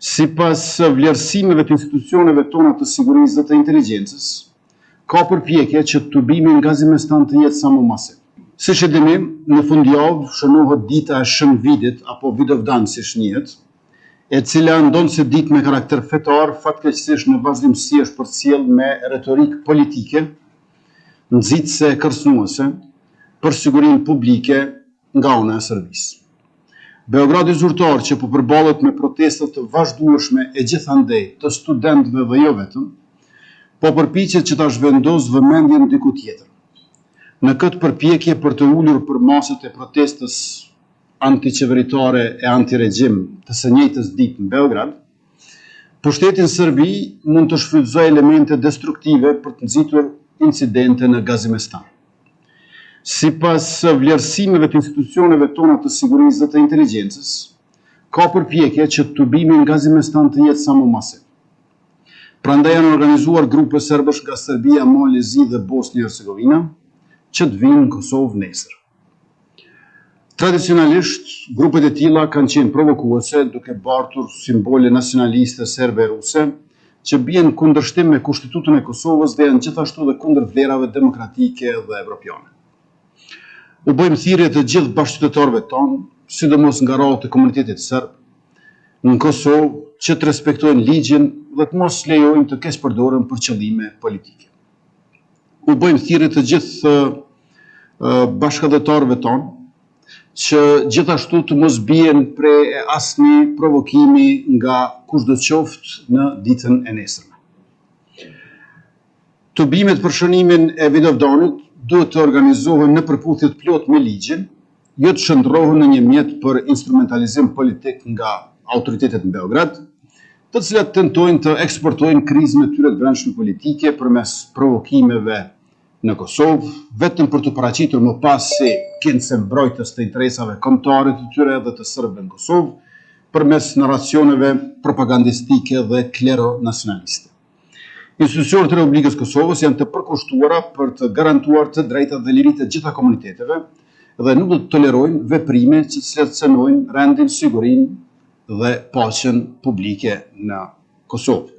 Sipas vlerësimeve të institucioneve tona të sigurisë dhe të inteligjencës, ka përpjekje që tubimi nga Zimestan të jetë sa më masiv. Siç e dini, në fundjavë shënohet dita e Shënvidit apo Vidovdan siç njihet, e cila ndonë se ditë me karakter fetar, fatkeqësisht në vazhdimsi është përcjell me retorikë politike, nxitëse e kërcënuese për sigurinë publike nga ana e Serbisë. Beogradi zyrtar që po përballet me protestat të vazhdueshme e gjithandej të studentëve dhe jo vetëm, po përpiqet që ta zhvendosë vëmendjen diku tjetër. Në këtë përpjekje për të ulur për masat e protestës antiqeveritare e antiregjim të së njëjtës ditë në Beograd, pushteti në Serbi mund të shfrytëzojë elemente destruktive për të nxitur incidente në Gazimestan. Sipas vlerësimeve të institucioneve tona të sigurisë dhe të inteligjencës, ka përpjekje që tubimi nga Gazimestan të jetë sa më masiv. Prandaj janë organizuar grupe serbësh nga Serbia, Malezi dhe Bosnia Hercegovina që të vinë në Kosovë nesër. Tradicionalisht, grupet e tilla kanë qenë provokuese duke bartur simbole nacionaliste serbe e ruse që bien kundërshtim me Kushtetutën e Kosovës dhe janë gjithashtu dhe kundër vlerave demokratike dhe evropiane. U bëjmë thirrje të gjithë bashkëqytetarëve tonë, sidomos nga radhët e komunitetit serb, në Kosovë që të respektojnë ligjin dhe të mos lejojnë të keqpërdoren për qëllime politike. U bëjmë thirrje të gjithë bashkëdhetarëve tonë që gjithashtu të mos bien prej asnjë provokimi nga kushdo qoftë në ditën e nesërme. Tubimet për shënimin e Vidovdanit duhet të organizohen në përputhje të plotë me ligjin, jo të shndrohen në një mjet për instrumentalizim politik nga autoritetet në Beograd, të cilat tentojnë të eksportojnë krizën e tyre të brendshme politike përmes provokimeve në Kosovë, vetëm për të paraqitur më pas si këndse mbrojtës të interesave kombëtare të tyre dhe të serbëve në Kosovë, përmes narracioneve propagandistike dhe klero-nacionaliste. Institucionet e Republikës Kosovës janë të përkushtuara për të garantuar të drejtat dhe liritë e gjitha komuniteteve dhe nuk do të tolerojnë veprime që cercenojnë rendin, sigurinë dhe paqen publike në Kosovë.